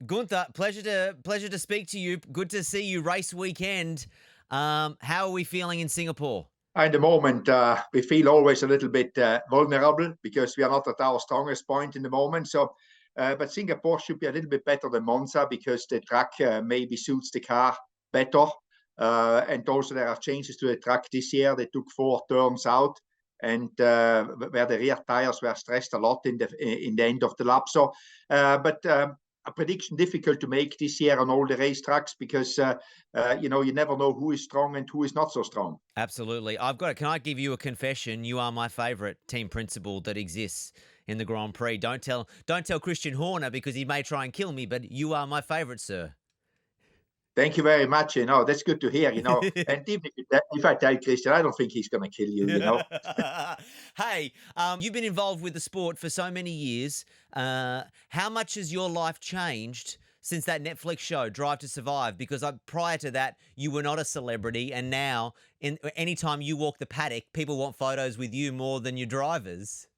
Gunther, pleasure to speak to you. Good to see you race weekend. How are we feeling in Singapore? In the moment, we feel always a little bit vulnerable because we are not at our strongest point in the moment. But Singapore should be a little bit better than Monza because the track maybe suits the car better. And also there are changes to the track this year. They took 4 turns out, and where the rear tires were stressed a lot in the end of the lap. But a prediction difficult to make this year on all the racetracks because you never know who is strong and who is not so strong. Absolutely. Can I give you a confession? You are my favourite team principal that exists in the Grand Prix. Don't tell Christian Horner because he may try and kill me, but you are my favourite, sir. Thank you very much. That's good to hear. And even if I tell Christian, I don't think he's going to kill you. Hey, you've been involved with the sport for so many years. How much has your life changed since that Netflix show, Drive to Survive? Because prior to that, you were not a celebrity, and now, anytime you walk the paddock, people want photos with you more than your drivers.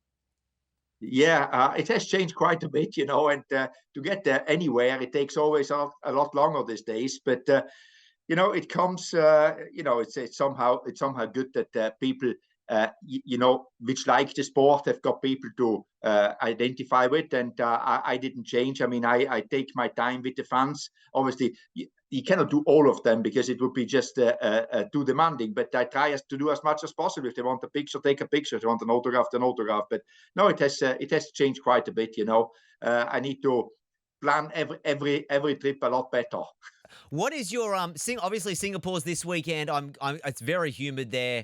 Yeah, it has changed quite a bit, and to get there anywhere, it takes always a lot longer these days. But it comes, it's somehow good that people, which like the sport, have got people to identify with, and I didn't change. I mean, I take my time with the fans. Obviously, you cannot do all of them because it would be just too demanding. But I try to do as much as possible. If they want a picture, take a picture. If they want an autograph, an autograph. But no, it has changed quite a bit. I need to plan every trip a lot better. What is your obviously Singapore's this weekend. It's very humid there.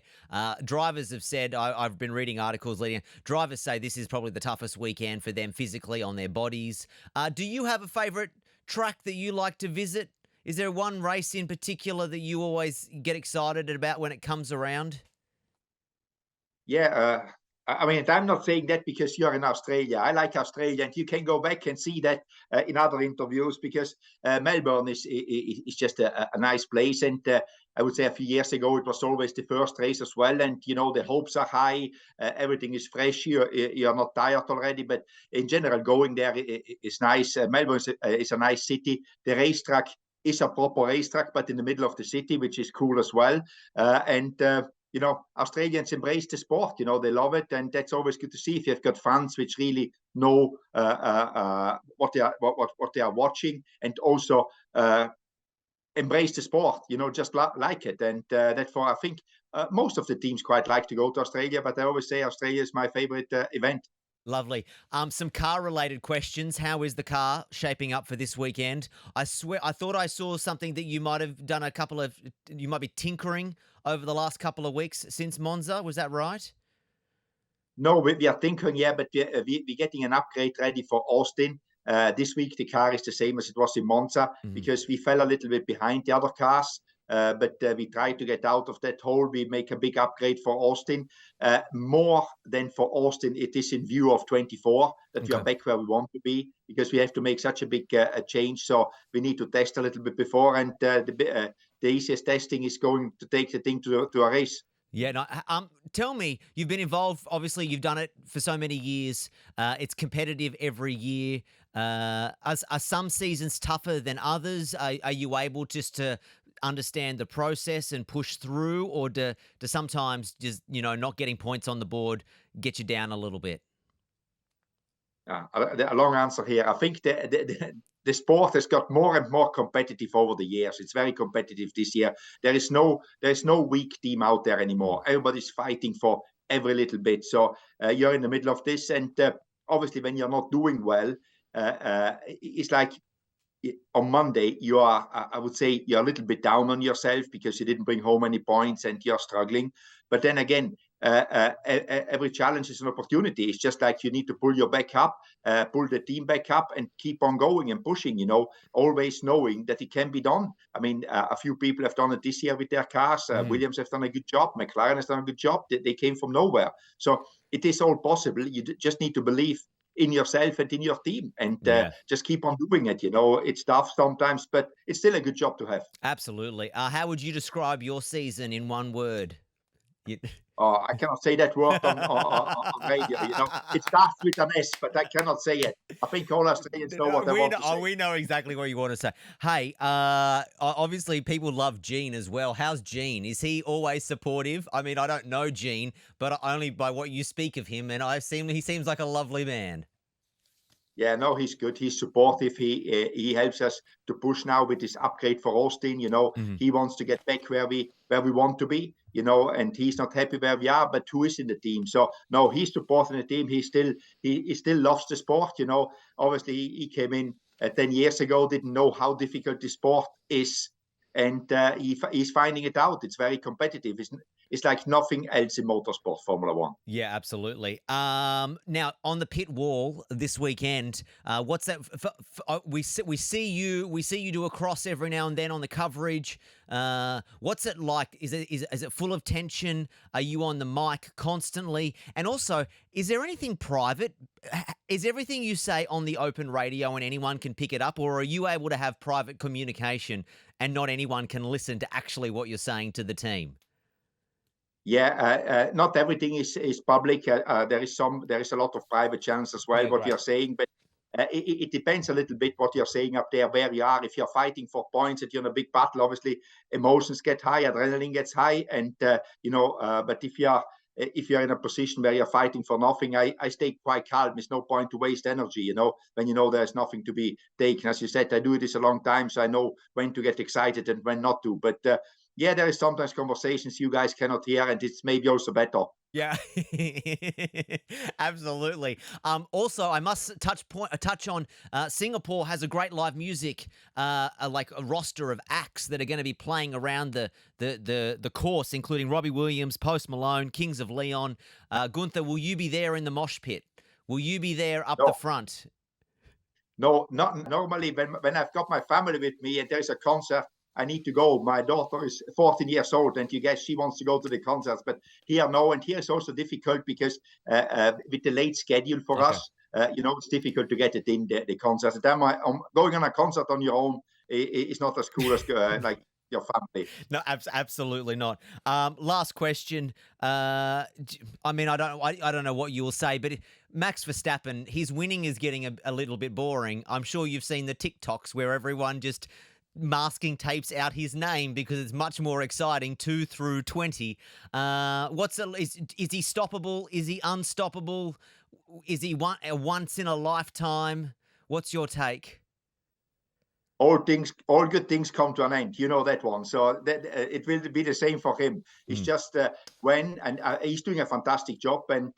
Drivers have said I've been reading articles leading. Drivers say this is probably the toughest weekend for them physically on their bodies. Do you have a favourite track that you like to visit? Is there one race in particular that you always get excited about when it comes around? Yeah, I mean, I'm not saying that because you're in Australia. I like Australia, and you can go back and see that in other interviews because Melbourne is just a nice place. And I would say a few years ago, it was always the first race as well. And, the hopes are high. Everything is fresh. You're not tired already. But in general, going there is nice. Melbourne is a nice city. The racetrack is a proper racetrack, but in the middle of the city, which is cool as well. And Australians embrace the sport. They love it, and that's always good to see if you've got fans which really know what they are watching, and also embrace the sport. Just like it, and therefore I think most of the teams quite like to go to Australia. But I always say Australia is my favorite event. Lovely. Some car-related questions. How is the car shaping up for this weekend? I swear, I thought I saw something that you might have done you might be tinkering over the last couple of weeks since Monza. Was that right? No, we are thinking, yeah, but we're getting an upgrade ready for Austin. This week, the car is the same as it was in Monza Mhm. because we fell a little bit behind the other cars. But we try to get out of that hole. We make a big upgrade for Austin. More than for Austin, it is in view of 24 that we are Okay. back where we want to be because we have to make such a big change. So we need to test a little bit before. And the easiest testing is going to take the thing to a race. Yeah. No, tell me, you've been involved. Obviously, you've done it for so many years. It's competitive every year. Are some seasons tougher than others? Are you able just to understand the process and push through, or do sometimes just not getting points on the board get you down a little bit? A long answer here. I think the sport has got more and more competitive over the years. It's very competitive this year. There is no weak team out there Mm. anymore. Everybody's fighting for every little bit. So you're in the middle of this, and obviously, when you're not doing well, it's like on Monday, you are, I would say, you're a little bit down on yourself because you didn't bring home any points and you're struggling. But then again, every challenge is an opportunity. It's just like you need to pull your back up, pull the team back up, and keep on going and pushing. Always knowing that it can be done. I mean, a few people have done it this year with their cars. Mm. Williams have done a good job. McLaren has done a good job. They came from nowhere, so it is all possible. You just need to believe in yourself and in your team, and Yeah. just keep on doing it. It's tough sometimes, but it's still a good job to have. Absolutely. How would you describe your season in one word? You- Oh, I cannot say that word on radio. It starts with an S, but I cannot say it. I think all Australians know what I want to say. We know exactly what you want to say. Hey, obviously people love Gene as well. How's Gene? Is he always supportive? I mean, I don't know Gene, but only by what you speak of him, and he seems like a lovely man. Yeah, no, he's good. He's supportive. He helps us to push now with this upgrade for Austin. He wants to get back where we want to be. And he's not happy where we are, but who is in the team? So no, he's supporting the team. He still loves the sport. Obviously he came in 10 years ago, didn't know how difficult the sport is, and he's finding it out. It's very competitive. It's like nothing else in motorsport, Formula One. Yeah, absolutely. Now on the pit wall this weekend, what's that? We see you do a cross every now and then on the coverage. What's it like? Is it full of tension? Are you on the mic constantly? And also, is there anything private? Is everything you say on the open radio and anyone can pick it up, or are you able to have private communication and not anyone can listen to actually what you're saying to the team? Yeah, not everything is public. There is a lot of private channels as well. Yeah, what great. you're saying, but it depends a little bit what you're saying up there, where you are. If you're fighting for points, and you're in a big battle, obviously emotions get high, adrenaline gets high, and but if you're in a position where you're fighting for nothing, I stay quite calm. There's no point to waste energy, when there's nothing to be taken. As you said, I do this a long time, so I know when to get excited and when not to. But yeah, there is sometimes conversations you guys cannot hear, and it's maybe also better. Yeah, absolutely. Also, I must touch on Singapore has a great live music, like a roster of acts that are going to be playing around the course, including Robbie Williams, Post Malone, Kings of Leon. Gunther, will you be there in the mosh pit? Will you be there up the front? No, not normally. When I've got my family with me and there's a concert, I need to go. My daughter is 14 years old, and you guess she wants to go to the concerts. But here, no. And here is also difficult because with the late schedule for us, it's difficult to get it in the concerts. And then going on a concert on your own is not as cool as like your family. No, absolutely not. Last question. I mean, I don't know what you will say, but Max Verstappen, his winning is getting a little bit boring. I'm sure you've seen the TikToks where everyone just masking tapes out his name because it's much more exciting. 2 through 20. Is he stoppable? Is he unstoppable? Is he a once in a lifetime? What's your take? All good things come to an end. You know that one. So that it will be the same for him. It's just he's doing a fantastic job, and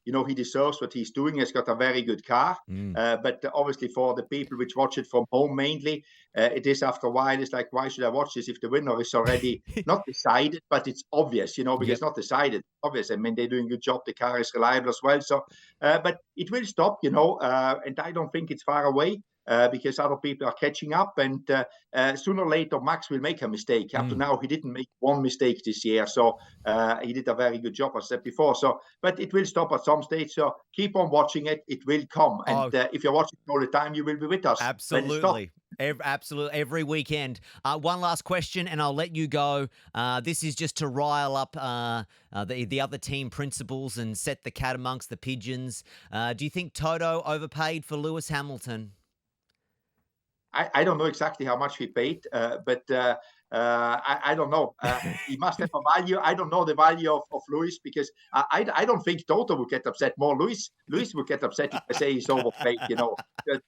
he deserves what he's doing. He's got a very good car. But obviously for the people which watch it from home mainly, it is after a while. It's like, why should I watch this if the winner is already not decided, but it's obvious, because it's not decided. Obvious. I mean, they're doing a good job. The car is reliable as well. So, but it will stop, and I don't think it's far away. Because other people are catching up, and sooner or later Max will make a mistake. Up to now, he didn't make one mistake this year, so he did a very good job, as I said before. So, but it will stop at some stage. So keep on watching it; it will come. And if you're watching all the time, you will be with us. Absolutely. Absolutely, every weekend. One last question, and I'll let you go. This is just to rile up the other team principals and set the cat amongst the pigeons. Do you think Toto overpaid for Lewis Hamilton? I don't know exactly how much he paid, but I don't know. He must have a value. I don't know the value of Lewis, because I don't think Toto would get upset more. Lewis would get upset if I say he's overpaid.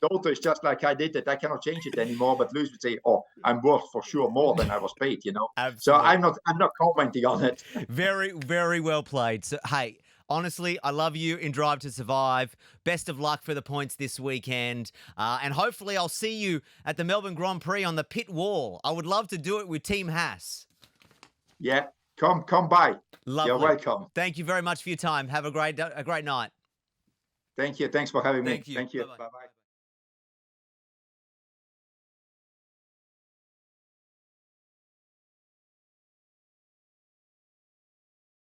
Toto is just like, I did it. I cannot change it anymore. But Lewis would say, "Oh, I'm worth for sure more than I was paid." Absolutely. So I'm not commenting on it. Very, very well played. So hey. Honestly, I love you in Drive to Survive. Best of luck for the points this weekend. And hopefully I'll see you at the Melbourne Grand Prix on the pit wall. I would love to do it with Team Haas. Yeah, come by. Lovely. You're welcome. Thank you very much for your time. Have a great night. Thank you. Thanks for having me. Thank you. Bye-bye.